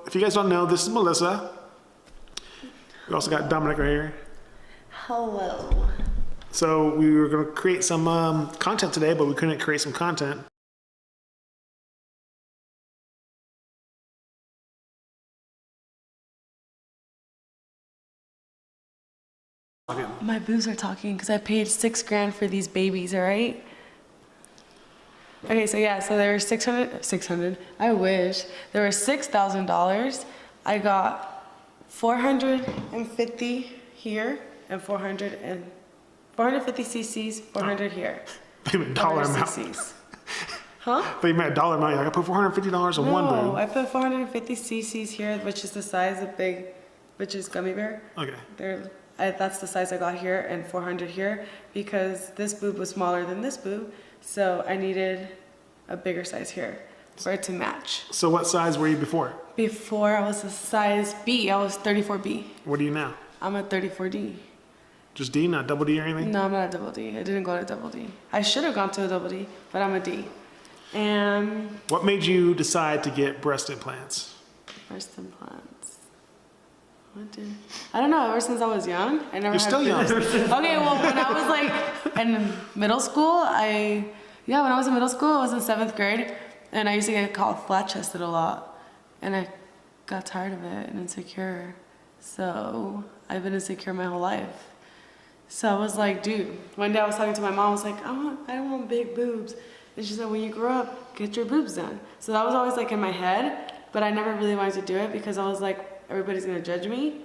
if you guys don't know, this is Melissa. We also got Dominic right here. Hello. So we were going to create some content today, but we couldn't create some content. My boobs are talking because I paid $6,000 for these babies, all right? Okay, so yeah, so there were 600, I wish. There were $6,000. I got 450 here and 450 cc's, 400 here. You meant dollar amount. CCs. Huh? But you meant a dollar amount. You're like, I put $450 on one boob. No, I put 450 cc's here, which is the size of big, which is gummy bear. Okay. That's the size I got here, and 400 here, because this boob was smaller than this boob, so I needed a bigger size here for it to match. So what size were you before? Before I was a size B, I was 34B. What are you now? I'm a 34D. Just D, not double D or anything? No, I'm not a double D. I didn't go to double D. I should have gone to a double D, but I'm a D. And what made you decide to get breast implants? breast implants. I don't know, ever since I was young, I never You're still young. Okay, well, when I was like in middle school, when I was in middle school, I was in 7th grade, and I used to get called flat-chested a lot, and I got tired of it and insecure. So I've been insecure my whole life. So I was like, dude, one day I was talking to my mom, I was like, I don't want big boobs. And she said, when you grow up, get your boobs done. So that was always like in my head, but I never really wanted to do it because I was like, everybody's gonna judge me.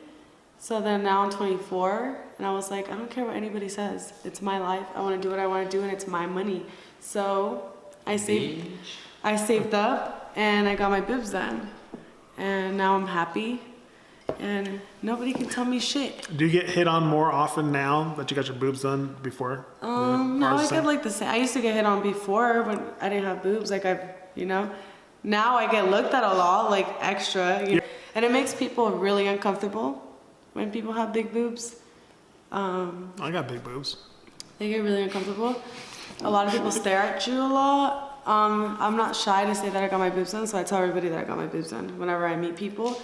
So then now I'm 24, and I was like, I don't care what anybody says. It's my life. I wanna do what I wanna do, and it's my money. So I saved up, and I got my boobs done. And now I'm happy, and nobody can tell me shit. Do you get hit on more often now that you got your boobs done before? No, I get like the same. I used to get hit on before when I didn't have boobs, like now I get looked at a lot, like extra, and it makes people really uncomfortable when people have big boobs. I got big boobs. They get really uncomfortable. A lot of people stare at you a lot. I'm not shy to say that I got my boobs done, so I tell everybody that I got my boobs done whenever I meet people.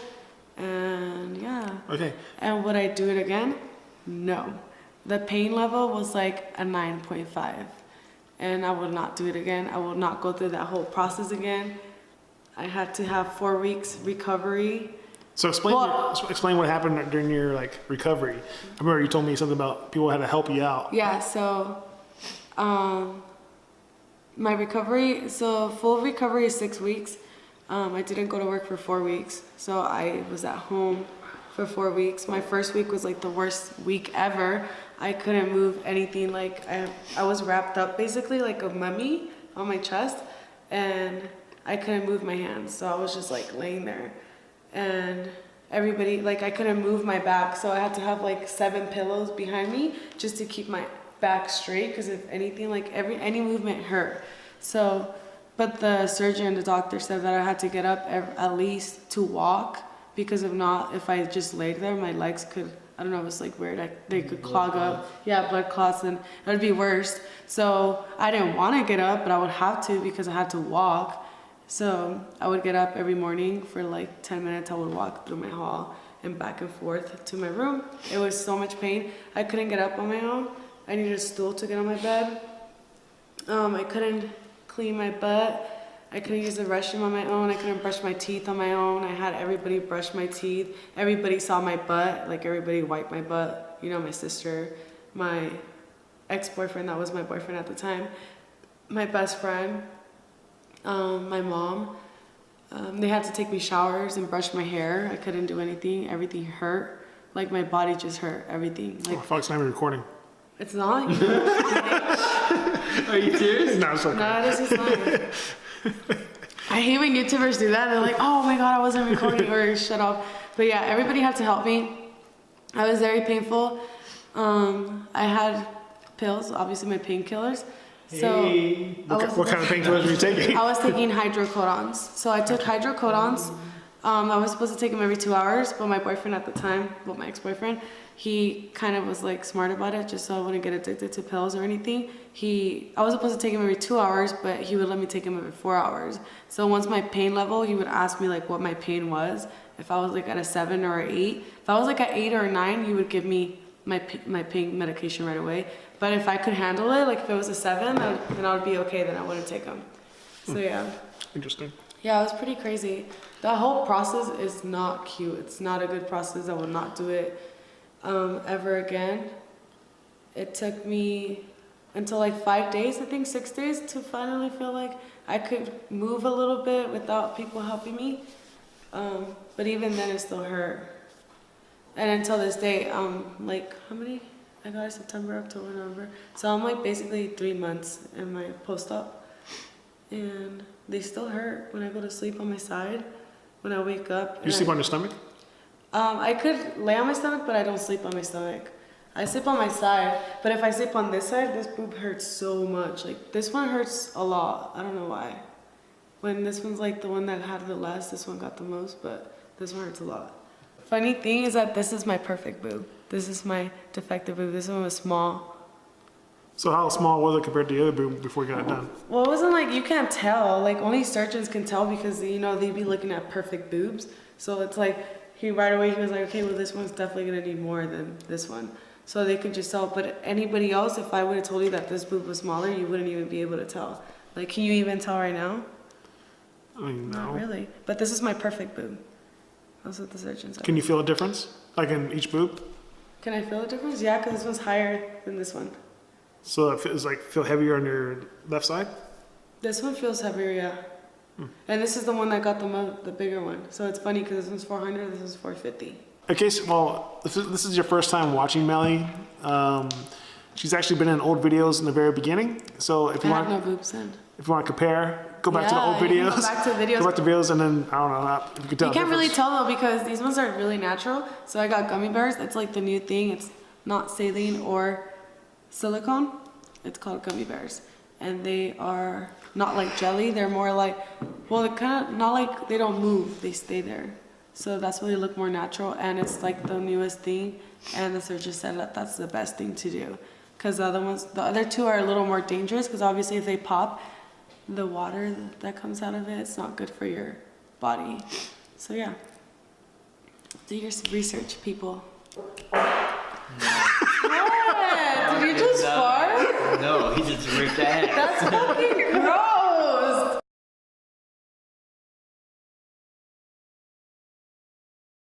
And yeah. Okay. And would I do it again? No. The pain level was like a 9.5. And I would not do it again. I will not go through that whole process again. I had to have 4 weeks recovery. So explain what happened during your recovery. I remember you told me something about people had to help you out. Yeah, so my recovery, full recovery is 6 weeks. I didn't go to work for 4 weeks, so I was at home for 4 weeks. My first week was like the worst week ever. I couldn't move anything. Like I was wrapped up basically like a mummy on my chest, and I couldn't move my hands, so I was just like laying there. And everybody, I couldn't move my back, so I had to have like 7 pillows behind me just to keep my back straight, because if anything, any movement hurt. So, but the surgeon, the doctor said that I had to get up at least to walk, because if not, if I just laid there, my legs could, I don't know, it was like weird, they could clog up. Yeah, blood clots, and it would be worse. So I didn't want to get up, but I would have to because I had to walk. So I would get up every morning for like 10 minutes. I would walk through my hall and back and forth to my room. It was so much pain. I couldn't get up on my own. I needed a stool to get on my bed. I couldn't clean my butt. I couldn't use the restroom on my own. I couldn't brush my teeth on my own. I had everybody brush my teeth. Everybody saw my butt. Like everybody wiped my butt. My sister, my ex-boyfriend, that was my boyfriend at the time, my best friend, my mom. They had to take me showers and brush my hair. I couldn't do anything. Everything hurt. Like my body just hurt. Everything. Oh, fuck, it's not even recording. It's not? Are you serious? No, it's okay. No, this is not. I hate when YouTubers do that. They're like, oh my God, I wasn't recording, or shut up. But yeah, everybody had to help me. I was very painful. I had pills, obviously my painkillers. So what kind of painkillers were you taking? I was taking hydrocodons. So I took hydrocodons I was supposed to take them every 2 hours, but my boyfriend at the time, well, my ex-boyfriend, he kind of was like smart about it, just so I wouldn't get addicted to pills or anything. I was supposed to take him every 2 hours, but he would let me take him every 4 hours. So once my pain level, he would ask me like what my pain was. If I was like at a 7 or an 8, if I was like at 8 or a 9, he would give me my pain medication right away. But if I could handle it, like if it was a 7, then I would be okay. Then I wouldn't take him. So yeah. Interesting. Yeah, it was pretty crazy. The whole process is not cute. It's not a good process. I will not do it ever again. It took me until like 5 days, I think 6 days, to finally feel like I could move a little bit without people helping me. But even then it still hurt. And until this day, like how many? I got it September, October, November. So I'm like basically 3 months in my post-op. And they still hurt when I go to sleep on my side. When I wake up. You sleep on your stomach? I could lay on my stomach, but I don't sleep on my stomach. I sleep on my side, but if I sleep on this side, this boob hurts so much. Like this one hurts a lot. I don't know why. When this one's like the one that had the less, this one got the most, but this one hurts a lot. Funny thing is that this is my perfect boob. This is my defective boob. This one was small. So how small was it compared to the other boob before you got it done? Well, it wasn't like, you can't tell. Like only surgeons can tell because, you know, they'd be looking at perfect boobs. So it's like, right away he was like, okay, well this one's definitely gonna need more than this one. So they could just tell. But anybody else, if I would have told you that this boob was smaller, you wouldn't even be able to tell. Like, can you even tell right now? I mean, no. Not really. But this is my perfect boob. That's what the surgeon said. Can you feel a difference? Like in each boob? Can I feel a difference? Yeah, because this one's higher than this one. So it feels like feel heavier on your left side? This one feels heavier, yeah. And this is the one that got the bigger one. So it's funny because this one's 400, this is 450. Okay, so, well, this is your first time watching Meli. She's actually been in old videos in the very beginning. So if you want, no boobs in. If you want to compare, go back to the old you videos. can go back to videos. Go back to videos, and then I don't know if you can tell. You can't really tell though because these ones are really natural. So I got gummy bears. It's like the new thing. It's not saline or silicone. It's called gummy bears, and they are not like jelly. They're more like, well, they're kind of not like, they don't move. They stay there. So that's why they look more natural, and it's like the newest thing. And the surgeon said that that's the best thing to do, because the other two are a little more dangerous. Because obviously, if they pop, the water that comes out of it, it's not good for your body. So yeah, do your research, people. What? Did you just fart? No, he just ripped that. That's fucking gross.